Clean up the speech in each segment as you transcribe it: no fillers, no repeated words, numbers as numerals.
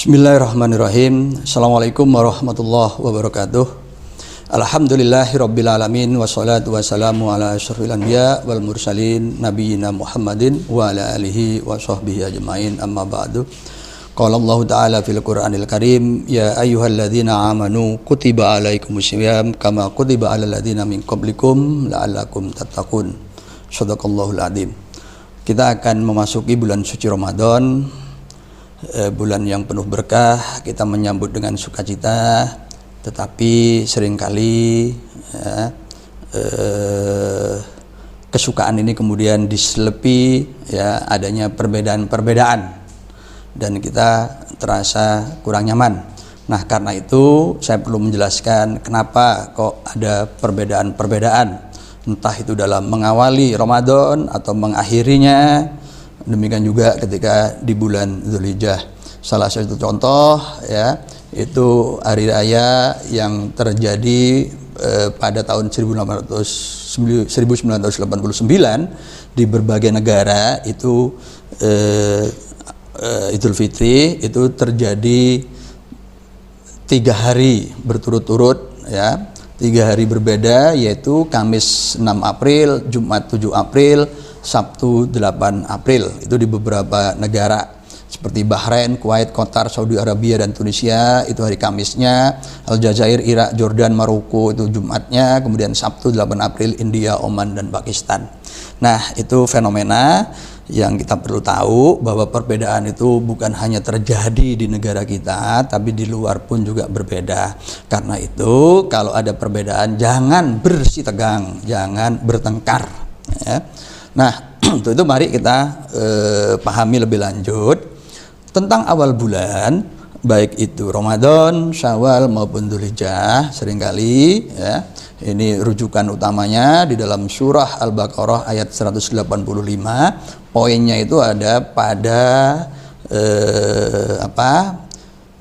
Bismillahirrahmanirrahim. Assalamualaikum warahmatullahi wabarakatuh. Alhamdulillahirabbil alamin wassalatu wassalamu ala asyrofil anbiya wal mursalin nabiyina Muhammadin wa ala alihi wa sahbihi ajmain, amma ba'du. Qala Allah Ta'ala fil Qur'anil Karim, ya ayyuhalladzina amanu kutiba alaikumusiyam kama kutiba alal ladzina min qablikum la'allakum tattaqun. Shadaqallahul adzim. Kita akan memasuki bulan suci Ramadan, bulan yang penuh berkah. Kita menyambut dengan sukacita, tetapi seringkali kesukaan ini kemudian diselepi adanya perbedaan-perbedaan dan kita terasa kurang nyaman. Nah, karena itu saya perlu menjelaskan kenapa kok ada perbedaan-perbedaan, entah itu dalam mengawali Ramadan atau mengakhirinya. Demikian juga ketika di bulan Dzulhijjah. Salah satu contoh itu hari raya yang terjadi pada tahun 1989 di berbagai negara itu, Idul Fitri itu terjadi 3 hari berturut-turut, 3 hari berbeda, yaitu Kamis 6 April, Jumat 7 April, Sabtu 8 April. Itu di beberapa negara seperti Bahrain, Kuwait, Qatar, Saudi Arabia, dan Tunisia itu hari Kamisnya, Aljazair, Irak, Jordan, Maroko itu Jumatnya, kemudian Sabtu 8 April India, Oman, dan Pakistan. Nah, itu fenomena yang kita perlu tahu bahwa perbedaan itu bukan hanya terjadi di negara kita, tapi di luar pun juga berbeda. Karena itu kalau ada perbedaan jangan bersitegang, jangan bertengkar. Nah, untuk itu mari kita pahami lebih lanjut tentang awal bulan, baik itu Ramadan, Syawal maupun Dzulhijjah. Seringkali ini rujukan utamanya di dalam surah Al-Baqarah ayat 185. Poinnya itu ada pada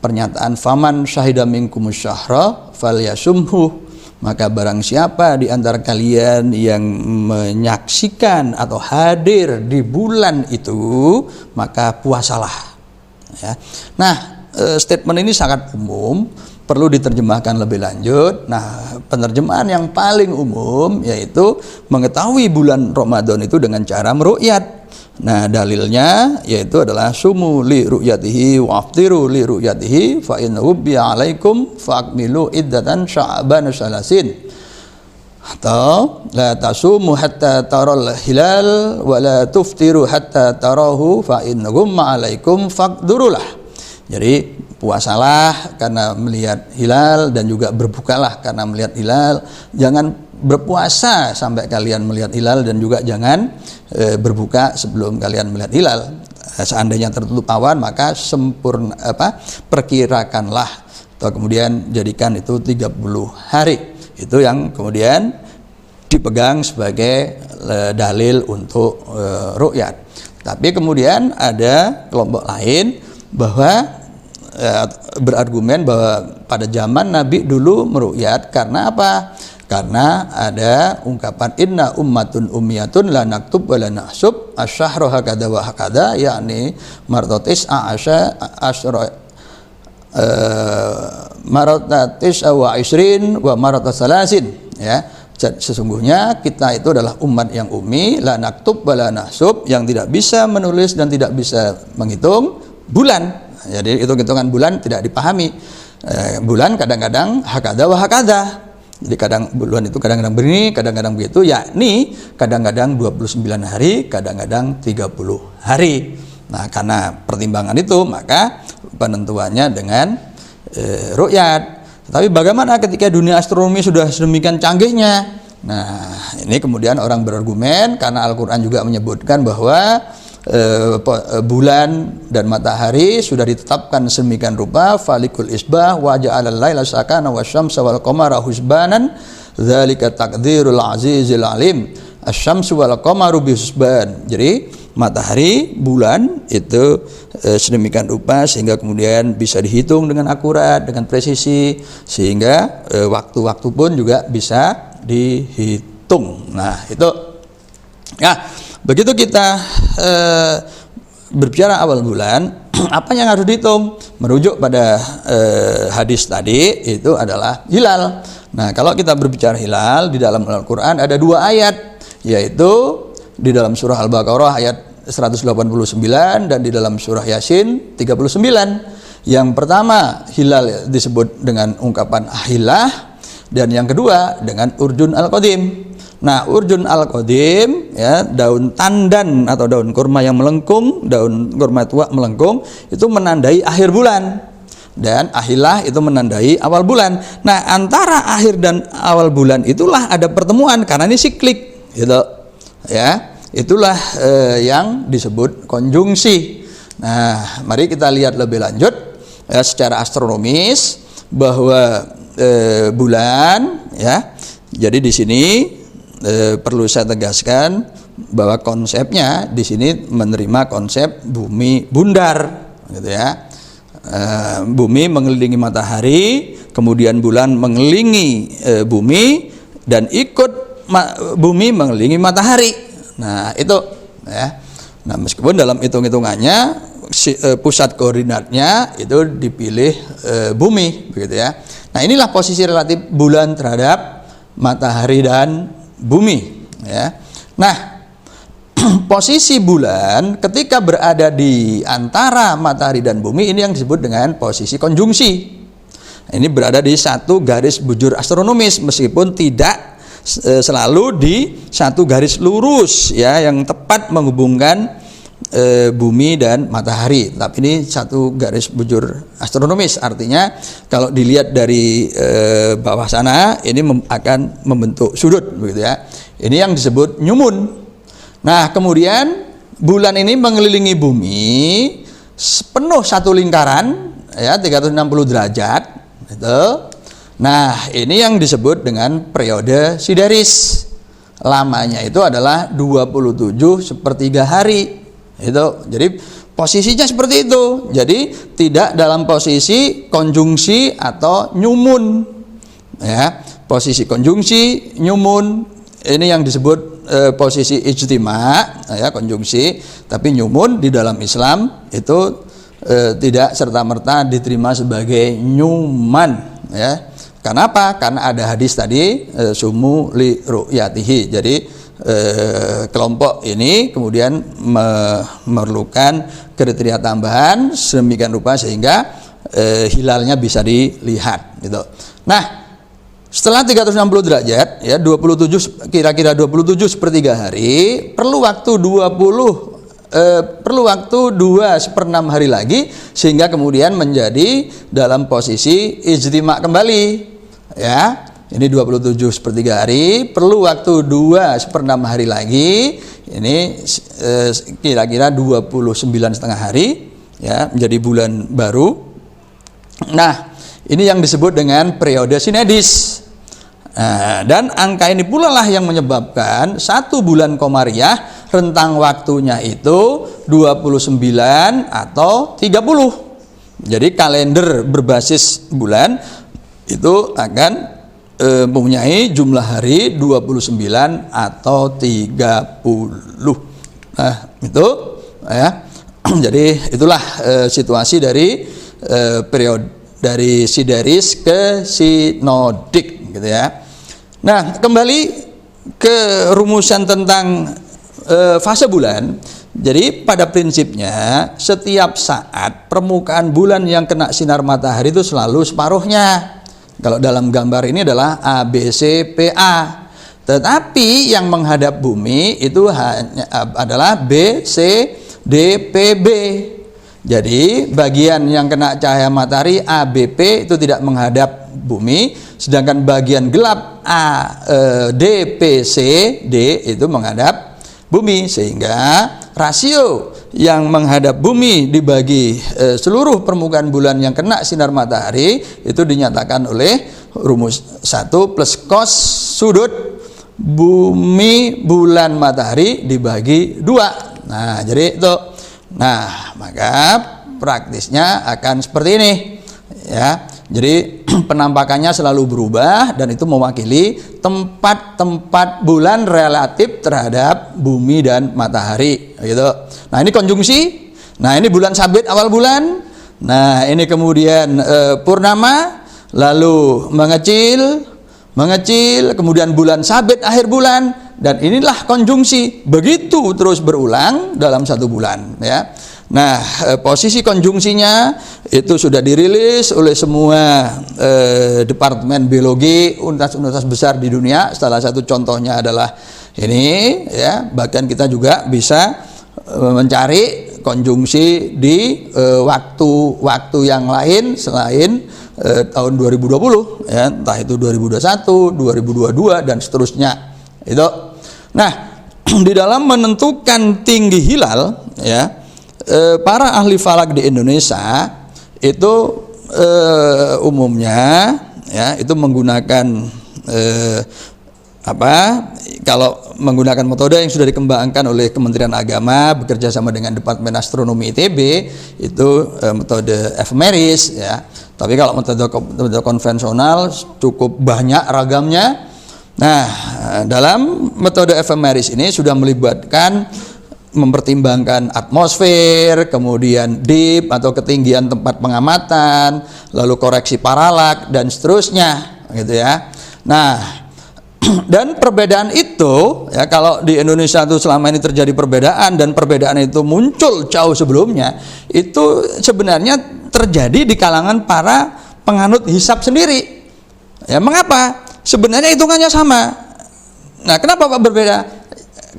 pernyataan faman syahida minkumus syahra falyasumhu. Maka barang siapa di antara kalian yang menyaksikan atau hadir di bulan itu, maka puasalah. Nah, statement ini sangat umum, perlu diterjemahkan lebih lanjut. Nah, penerjemahan yang paling umum yaitu mengetahui bulan Ramadan itu dengan cara meru'yat. Nah, dalilnya yaitu adalah sumu li ru'yatihi wa aftiru li ru'yatihi fa in hubbiya alaikum fa'akmilu iddatan sya'ban salasin. Atau la tasumu hatta taral hilal wa la tuftiru hatta tarahu fa in ghumma alaikum faqdurulah. Jadi puasalah karena melihat hilal dan juga berbukalah karena melihat hilal. Jangan berpuasa sampai kalian melihat hilal dan juga jangan berbuka sebelum kalian melihat hilal. Seandainya tertutup awan maka perkirakanlah atau kemudian jadikan itu 30 hari. Itu yang kemudian dipegang sebagai dalil untuk ru'yat. Tapi kemudian ada kelompok lain bahwa berargumen bahwa pada zaman Nabi dulu meru'yat karena apa? Karena ada ungkapan inna ummatun ummiyatun la naktub wa la nahsub asyahru hakada wa hakada, yakni martatis martatis wa isrin wa martatis salasin. Sesungguhnya kita itu adalah umat yang ummi, la naktub wa la nahsub, yang tidak bisa menulis dan tidak bisa menghitung bulan. Jadi hitung-hitungan bulan tidak dipahami. Bulan kadang-kadang hakada wa hakada. Jadi bulan itu kadang-kadang begini, kadang-kadang begitu, yakni kadang-kadang 29 hari, kadang-kadang 30 hari. Nah, karena pertimbangan itu maka penentuannya dengan ru'yat. Tapi bagaimana ketika dunia astronomi sudah sedemikian canggihnya? Nah, ini kemudian orang berargumen karena Al-Quran juga menyebutkan bahwa bulan dan matahari sudah ditetapkan sedemikian rupa, falikul isbah wa ja'alal laila sakana wasyamsa wal qamara husbanan dzalika taqdirul azizil alim. Asyamsu wal qamaru bihusban. Jadi matahari, bulan itu sedemikian rupa sehingga kemudian bisa dihitung dengan akurat, dengan presisi, sehingga waktu-waktu pun juga bisa dihitung. Nah, itu begitu kita berbicara awal bulan, apa yang harus dihitung? merujuk pada hadis tadi itu adalah hilal. Nah, kalau kita berbicara hilal di dalam Al-Qur'an ada 2 ayat, yaitu di dalam surah Al-Baqarah ayat 189 dan di dalam surah Yasin 39. Yang pertama hilal disebut dengan ungkapan ahillah, dan yang kedua dengan urjun al-qadim. Nah, urjun al-qadim ya, daun tandan atau daun kurma yang melengkung, daun kurma tua melengkung, itu menandai akhir bulan, dan ahillah itu menandai awal bulan. Nah, antara akhir dan awal bulan itulah ada pertemuan karena ini siklik gitu ya. Itulah yang disebut konjungsi. Nah, mari kita lihat lebih lanjut ya, secara astronomis bahwa bulan ya. Jadi di sini perlu saya tegaskan bahwa konsepnya di sini menerima konsep bumi bundar, gitu ya. Bumi mengelilingi matahari, kemudian bulan mengelilingi bumi dan ikut bumi mengelilingi matahari. Nah, itu ya. Nah, meskipun dalam hitung-hitungannya pusat koordinatnya itu dipilih bumi, begitu ya. Nah, inilah posisi relatif bulan terhadap matahari dan bumi ya. Nah, posisi bulan ketika berada di antara matahari dan bumi ini yang disebut dengan posisi konjungsi. Ini berada di satu garis bujur astronomis, meskipun tidak selalu di satu garis lurus ya yang tepat menghubungkan bumi dan matahari, tapi ini satu garis bujur astronomis. Artinya kalau dilihat dari bawah sana ini akan membentuk sudut, begitu ya. Ini yang disebut nyumun. Nah, kemudian bulan ini mengelilingi bumi penuh satu lingkaran ya 360 derajat gitu. Nah, ini yang disebut dengan periode sideris. Lamanya itu adalah 27/3 hari. Itu. Jadi posisinya seperti itu. Jadi tidak dalam posisi konjungsi atau nyumun. Ya, posisi konjungsi, nyumun ini yang disebut posisi ijtima ya, konjungsi, tapi nyumun di dalam Islam itu tidak serta-merta diterima sebagai nyuman ya. Kenapa? Karena ada hadis tadi sumu li ru'yatihi. Jadi kelompok ini kemudian memerlukan kriteria tambahan sedemikian rupa sehingga hilalnya bisa dilihat gitu. Nah, setelah 360 derajat ya 27 kira-kira 27/3 hari perlu waktu 2/6 hari lagi sehingga kemudian menjadi dalam posisi ijtima kembali ya. Ini 27/3 hari, perlu waktu 2/6 hari lagi. Ini kira-kira 29,5 hari ya, menjadi bulan baru. Nah, ini yang disebut dengan periode sinedis. Nah, dan angka ini pula lah yang menyebabkan satu bulan komariah rentang waktunya itu 29 atau 30. Jadi kalender berbasis bulan itu akan mempunyai jumlah hari 29 atau 30. Nah, itu ya. Jadi itulah situasi dari periode dari sideris ke sinodik gitu ya. Nah, kembali ke rumusan tentang fase bulan. Jadi pada prinsipnya setiap saat permukaan bulan yang kena sinar matahari itu selalu separuhnya. Kalau dalam gambar ini adalah ABCPA. Tetapi yang menghadap bumi itu hanya adalah BCDPB. Jadi bagian yang kena cahaya matahari ABP itu tidak menghadap bumi, sedangkan bagian gelap ADPCD itu menghadap bumi, sehingga rasio yang menghadap bumi dibagi seluruh permukaan bulan yang kena sinar matahari itu dinyatakan oleh rumus 1 plus cos sudut bumi bulan matahari dibagi 2. Nah, jadi itu. Nah, maka praktisnya akan seperti ini ya. Jadi penampakannya selalu berubah dan itu mewakili tempat-tempat bulan relatif terhadap bumi dan matahari gitu. Nah, ini konjungsi. Nah, ini bulan sabit awal bulan. Nah, ini kemudian purnama, lalu mengecil, kemudian bulan sabit akhir bulan, dan inilah konjungsi. Begitu terus berulang dalam satu bulan, ya. Nah, posisi konjungsinya itu sudah dirilis oleh semua departemen biologi, universitas besar di dunia. Salah satu contohnya adalah ini, ya. Bahkan kita juga bisa mencari konjungsi di waktu-waktu yang lain selain tahun 2020, ya, entah itu 2021, 2022 dan seterusnya. Itu. Nah, di dalam menentukan tinggi hilal, ya, para ahli falak di Indonesia itu umumnya, ya, itu menggunakan kalau menggunakan metode yang sudah dikembangkan oleh Kementerian Agama bekerja sama dengan Departemen Astronomi ITB, itu metode ephemeris, ya. Tapi kalau metode konvensional cukup banyak ragamnya. Nah, dalam metode ephemeris ini sudah melibatkan mempertimbangkan atmosfer, kemudian dip atau ketinggian tempat pengamatan, lalu koreksi paralak dan seterusnya, gitu ya. Nah, dan perbedaan itu, ya, kalau di Indonesia itu selama ini terjadi perbedaan dan perbedaan itu muncul jauh sebelumnya, itu sebenarnya terjadi di kalangan para penganut hisab sendiri. Ya, mengapa? Sebenarnya hitungannya sama. Nah, kenapa Pak berbeda?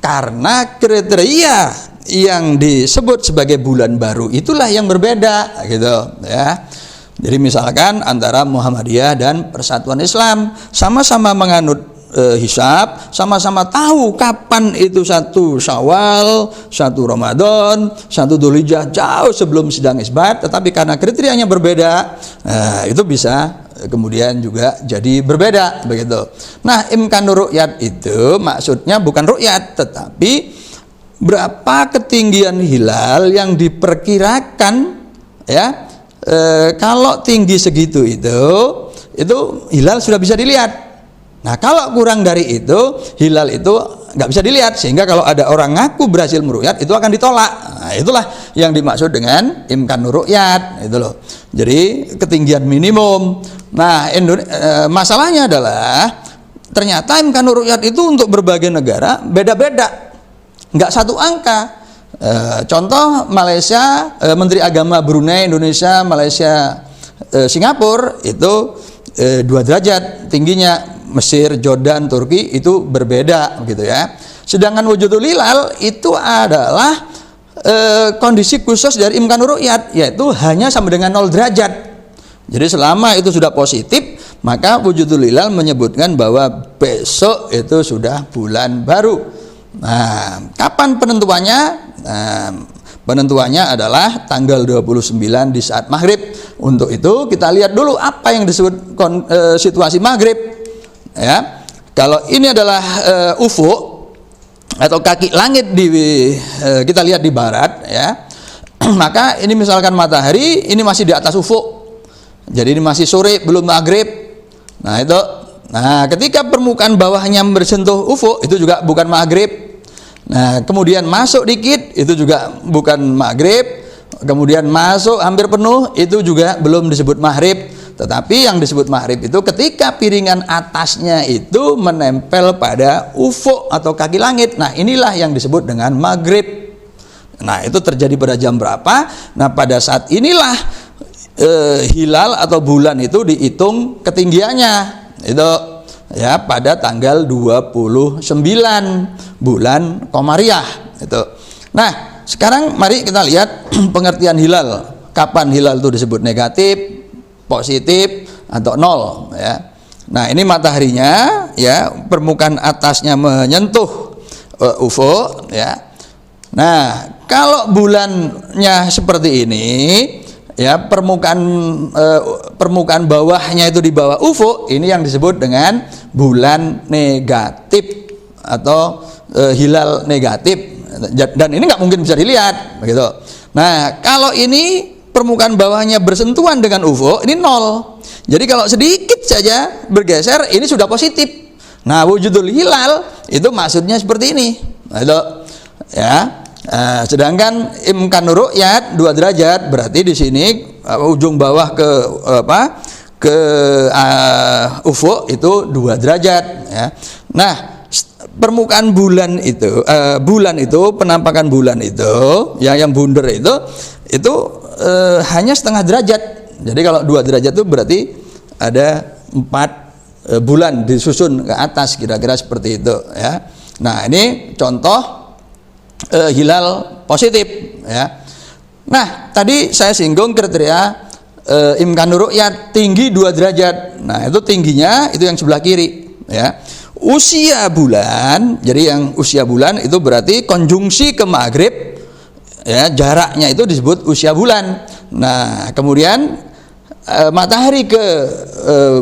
Karena kriteria yang disebut sebagai bulan baru itulah yang berbeda, gitu, ya. Jadi misalkan antara Muhammadiyah dan Persatuan Islam sama-sama menganut hisab, sama-sama tahu kapan itu 1 Syawal, 1 Ramadan, 1 Dzulhijjah jauh sebelum sidang isbat, tetapi karena kriterianya berbeda, itu bisa kemudian juga jadi berbeda, begitu. Nah, imkanur ru'yat itu maksudnya bukan ru'yat, tetapi berapa ketinggian hilal yang diperkirakan, ya. Kalau tinggi segitu itu hilal sudah bisa dilihat. Nah, kalau kurang dari itu, hilal itu nggak bisa dilihat, sehingga kalau ada orang ngaku berhasil meru'yat itu akan ditolak. Nah, itulah yang dimaksud dengan imkanur ru'yat, itu loh. Jadi ketinggian minimum. Nah, masalahnya adalah ternyata imkanur ru'yat itu untuk berbagai negara beda-beda, nggak satu angka. Contoh Malaysia, Menteri Agama Brunei, Indonesia, Malaysia, Singapura itu 2 derajat tingginya. Mesir, Jordan, Turki itu berbeda, gitu ya. Sedangkan wujudul hilal itu adalah kondisi khusus dari imkanur ru'yat, yaitu hanya sama dengan 0 derajat. Jadi selama itu sudah positif, maka wujudul hilal menyebutkan bahwa besok itu sudah bulan baru. Nah, kapan penentuannya? Nah, penentuannya adalah tanggal 29 di saat maghrib. Untuk itu kita lihat dulu apa yang disebut situasi maghrib. Ya, kalau ini adalah ufuk atau kaki langit kita lihat di barat, ya, maka ini misalkan matahari ini masih di atas ufuk, jadi ini masih sore belum maghrib. Nah, itu, nah ketika permukaan bawahnya bersentuh ufuk itu juga bukan maghrib. Nah, kemudian masuk dikit itu juga bukan maghrib, kemudian masuk hampir penuh itu juga belum disebut maghrib. Tetapi yang disebut maghrib itu ketika piringan atasnya itu menempel pada ufuk atau kaki langit. Nah, inilah yang disebut dengan maghrib. Nah, itu terjadi pada jam berapa? Nah, pada saat inilah hilal atau bulan itu dihitung ketinggiannya. Itu, ya, pada tanggal 29 bulan Komariah itu. Nah, sekarang mari kita lihat pengertian hilal. Kapan hilal itu disebut negatif, positif atau 0, ya. Nah, ini mataharinya, ya, permukaan atasnya menyentuh ufuk, ya. Nah, kalau bulannya seperti ini, ya, permukaan bawahnya itu di bawah ufuk, ini yang disebut dengan bulan negatif atau hilal negatif, dan ini nggak mungkin bisa dilihat, begitu. Nah, kalau ini permukaan bawahnya bersentuhan dengan ufuk, ini 0. Jadi kalau sedikit saja bergeser, ini sudah positif. Nah, wujudul hilal itu maksudnya seperti ini. Nah, itu, ya. Sedangkan imkanur ru'yat 2 derajat, berarti di sini ujung bawah ke ke ufuk itu 2 derajat ya. Nah, permukaan bulan itu penampakan bulan itu yang bunder itu hanya setengah derajat. Jadi kalau 2 derajat itu berarti ada 4 bulan disusun ke atas, kira-kira seperti itu ya. Nah, ini contoh hilal positif ya. Nah, tadi saya singgung kriteria imkanur ru'yat tinggi 2 derajat. Nah, itu tingginya itu yang sebelah kiri ya. Usia bulan, jadi yang usia bulan itu berarti konjungsi ke maghrib ya, jaraknya itu disebut usia bulan. Nah, kemudian matahari ke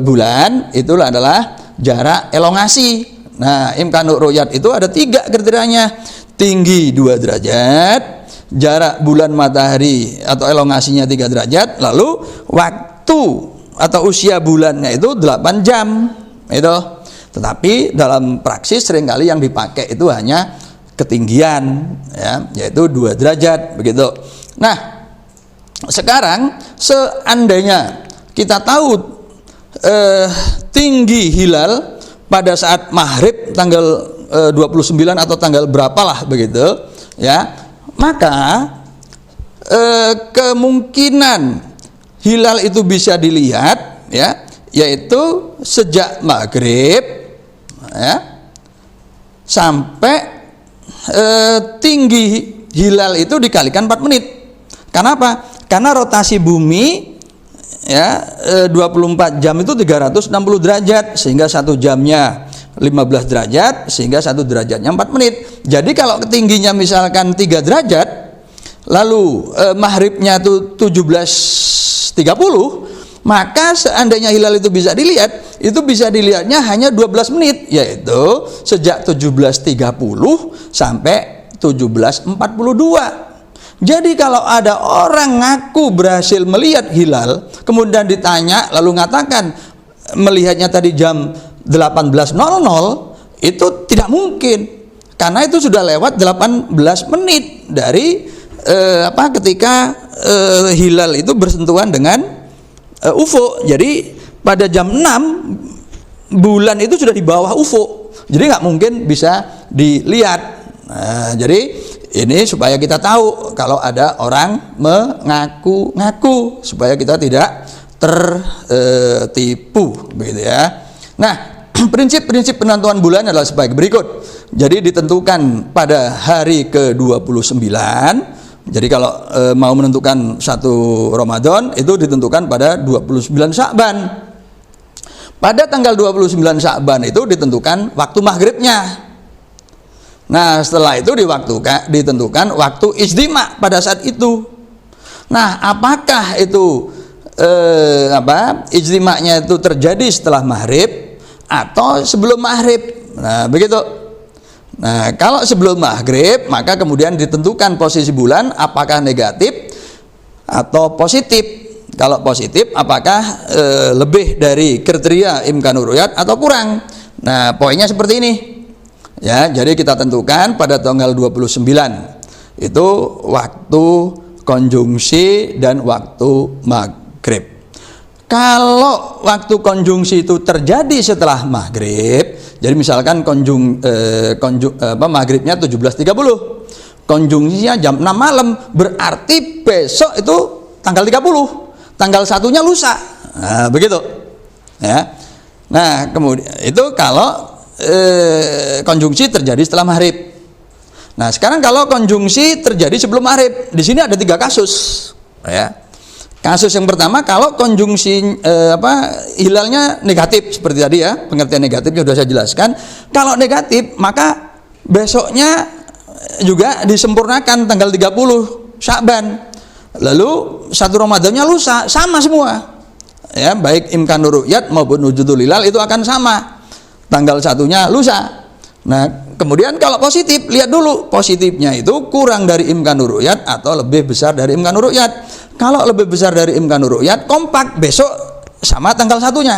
bulan itu adalah jarak elongasi. Nah, imkanur ru'yat itu ada 3 kriterianya. Tinggi 2 derajat, jarak bulan matahari atau elongasinya 3 derajat, lalu waktu atau usia bulannya itu 8 jam itu. Tetapi dalam praksis seringkali yang dipakai itu hanya ketinggian ya, yaitu 2 derajat begitu. Nah, sekarang seandainya kita tahu tinggi hilal pada saat maghrib tanggal 29 atau tanggal berapalah begitu ya, maka kemungkinan hilal itu bisa dilihat ya, yaitu sejak maghrib ya sampai tinggi hilal itu dikalikan 4 menit. Kenapa? Karena rotasi bumi ya 24 jam itu 360 derajat, sehingga 1 jamnya 15 derajat, sehingga 1 derajatnya 4 menit. Jadi kalau ketingginya misalkan 3 derajat, lalu maghribnya itu 17.30, maka seandainya hilal itu bisa dilihat, itu bisa dilihatnya hanya 12 menit, yaitu sejak 17.30 sampai 17.42. Jadi kalau ada orang ngaku berhasil melihat hilal, kemudian ditanya lalu mengatakan melihatnya tadi jam 18.00, itu tidak mungkin, karena itu sudah lewat 18 menit dari ketika hilal itu bersentuhan dengan ufuk. Jadi pada jam 6 bulan itu sudah di bawah ufuk, jadi nggak mungkin bisa dilihat. Nah, jadi ini supaya kita tahu kalau ada orang mengaku-ngaku, supaya kita tidak tertipu begitu ya. Nah, prinsip-prinsip penentuan bulan adalah sebagai berikut. Jadi ditentukan pada hari ke-29. Jadi kalau mau menentukan 1 Ramadan itu ditentukan pada 29 Sya'ban. Pada tanggal 29 Sya'ban itu ditentukan waktu maghribnya. Nah, setelah itu ditentukan waktu ijtima pada saat itu. Nah, apakah itu ijtimanya itu terjadi setelah maghrib atau sebelum maghrib? Nah, begitu. Nah, kalau sebelum maghrib, maka kemudian ditentukan posisi bulan apakah negatif atau positif. Kalau positif, apakah lebih dari kriteria imkanur ru'yat atau kurang. Nah, poinnya seperti ini ya. Jadi kita tentukan pada tanggal 29 itu waktu konjungsi dan waktu maghrib. Kalau waktu konjungsi itu terjadi setelah maghrib, jadi misalkan maghribnya 17.30, konjungsinya jam 6 malam, berarti besok itu tanggal 30, tanggal 1-nya lusa. Nah, begitu ya. Nah, kemudian itu kalau konjungsi terjadi setelah maghrib. Nah, sekarang kalau konjungsi terjadi sebelum maghrib, di sini ada 3 kasus ya. Kasus yang pertama, kalau konjungsi hilalnya negatif seperti tadi ya, pengertian negatifnya sudah saya jelaskan. Kalau negatif, maka besoknya juga disempurnakan tanggal 30 Sya'ban. Lalu 1 Ramadannya lusa, sama semua. Ya, baik imkanur ru'yat maupun wujudul hilal itu akan sama. Tanggal 1-nya lusa. Nah, kemudian kalau positif, lihat dulu positifnya itu kurang dari imkanur ru'yat atau lebih besar dari imkanur ru'yat. Kalau lebih besar dari imkanur ru'yat, kompak, besok sama tanggal 1-nya,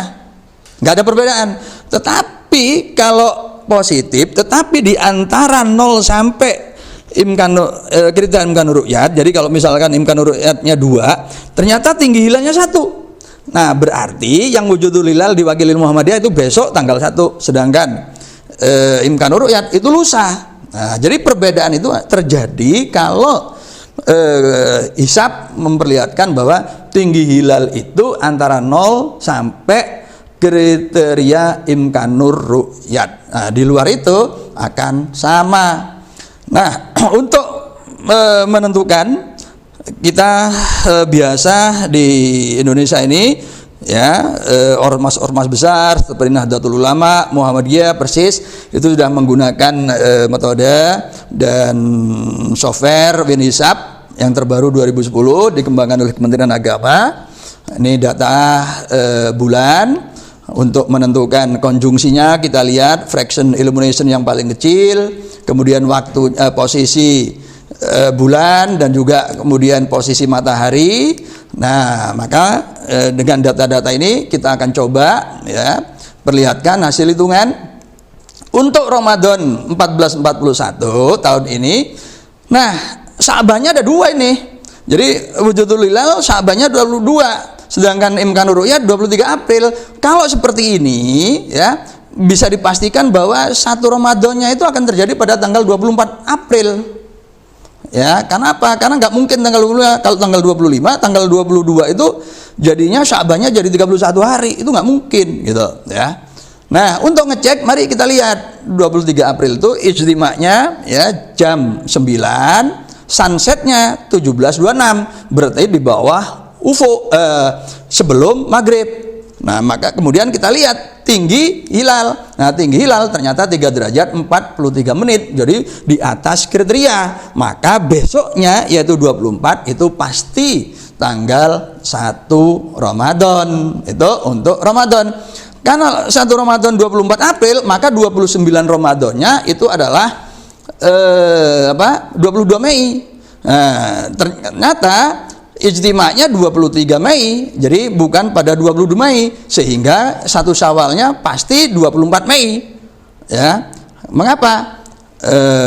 nggak ada perbedaan. Tetapi kalau positif, tetapi di antara 0 sampai kriteria imkanur ru'yat. Jadi kalau misalkan imkanur ru'yatnya 2, ternyata tinggi hilalnya 1. Nah, berarti yang wujudul hilal diwakili Muhammadiyah itu besok tanggal 1, sedangkan imkanur ru'yat itu lusa. Nah, jadi perbedaan itu terjadi kalau hisab memperlihatkan bahwa tinggi hilal itu antara 0 sampai kriteria imkanur ru'yat. Nah, di luar itu akan sama. Nah, untuk menentukan, kita biasa di Indonesia ini ya, ormas-ormas besar seperti Nahdlatul Ulama, Muhammadiyah, Persis itu sudah menggunakan metode dan software WinHisab yang terbaru 2010 dikembangkan oleh Kementerian Agama. Ini data bulan. Untuk menentukan konjungsinya kita lihat fraction illumination yang paling kecil, kemudian waktu posisi bulan, dan juga kemudian posisi matahari. Nah, maka dengan data-data ini kita akan coba ya perlihatkan hasil hitungan untuk Ramadan 1441 tahun ini. Nah, Sya'bannya ada 2 ini. Jadi wujudul hilal Sya'bannya 22. Sedangkan imkanur ru'yat 23 April. Kalau seperti ini ya, bisa dipastikan bahwa 1 Ramadannya itu akan terjadi pada tanggal 24 April. Ya, karena apa? Karena nggak mungkin tanggal 25, kalau tanggal 25, tanggal 22 itu jadinya Sya'bannya jadi 31 hari. Itu nggak mungkin gitu ya. Nah, untuk ngecek mari kita lihat 23 April itu ijtima'nya ya jam 9, sunsetnya 17.26, berarti di bawah ufuk sebelum maghrib. Nah, maka kemudian kita lihat tinggi hilal. Nah, tinggi hilal ternyata 3 derajat 43 menit. Jadi di atas kriteria. Maka besoknya yaitu 24 itu pasti tanggal 1 Ramadan. Itu untuk Ramadan. Karena 1 Ramadan 24 April, maka 29 Ramadannya itu adalah 22 Mei. Nah, ternyata ijtima'nya 23 Mei, jadi bukan pada 22 Mei, sehingga 1 Syawalnya pasti 24 Mei. Ya, mengapa?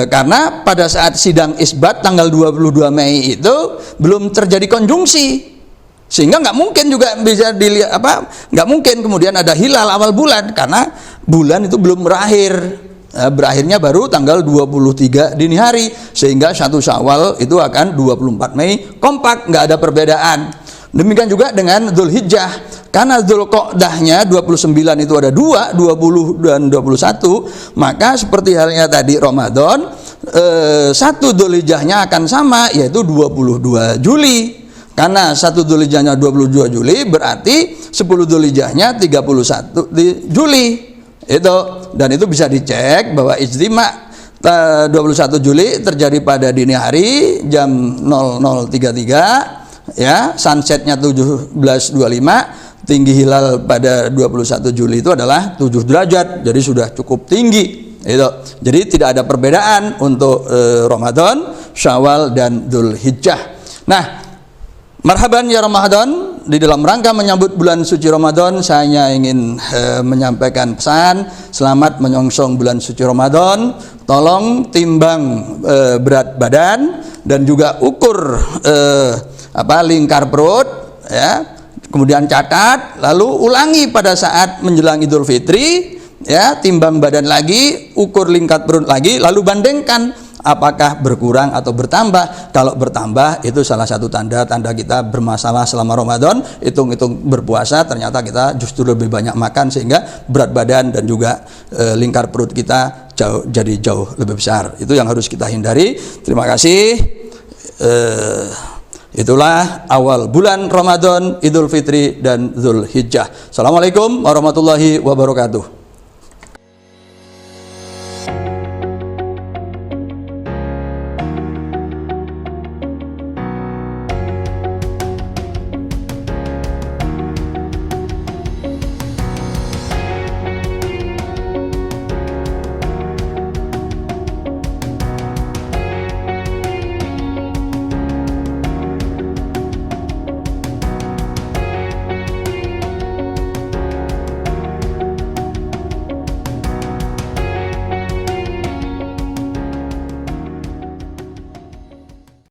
Karena pada saat sidang isbat tanggal 22 Mei itu belum terjadi konjungsi, sehingga nggak mungkin juga bisa dilihat nggak mungkin kemudian ada hilal awal bulan, karena bulan itu belum berakhir. Berakhirnya baru tanggal 23 dini hari, sehingga 1 Syawal itu akan 24 Mei kompak, nggak ada perbedaan. Demikian juga dengan Dzulhijjah, karena Dzulqa'dahnya 29 itu ada 2, 20 dan 21, maka seperti halnya tadi Ramadan, 1 Dzulhijjahnya akan sama, yaitu 22 Juli. Karena 1 Dzulhijjahnya 22 Juli, berarti 10 Dzulhijjahnya 31 Juli. Itu, dan itu bisa dicek bahwa ijtima' 21 Juli terjadi pada dini hari jam 00.33 ya, sunsetnya 17.25, tinggi hilal pada 21 Juli itu adalah 7 derajat, jadi sudah cukup tinggi itu. Jadi tidak ada perbedaan untuk Ramadan, Syawal dan Dzulhijjah. Nah, marhaban ya Ramadan. Di dalam rangka menyambut bulan suci Ramadan, saya hanya ingin menyampaikan pesan selamat menyongsong bulan suci Ramadan. Tolong timbang berat badan dan juga ukur lingkar perut ya. Kemudian catat, lalu ulangi pada saat menjelang Idul Fitri ya, timbang badan lagi, ukur lingkar perut lagi, lalu bandingkan apakah berkurang atau bertambah. Kalau bertambah itu salah satu tanda-tanda kita bermasalah selama Ramadan. Hitung-hitung berpuasa ternyata kita justru lebih banyak makan, sehingga berat badan dan juga lingkar perut kita jadi jauh lebih besar. Itu yang harus kita hindari. Terima kasih. Itulah awal bulan Ramadan, Idul Fitri dan Dzulhijjah. Assalamualaikum warahmatullahi wabarakatuh.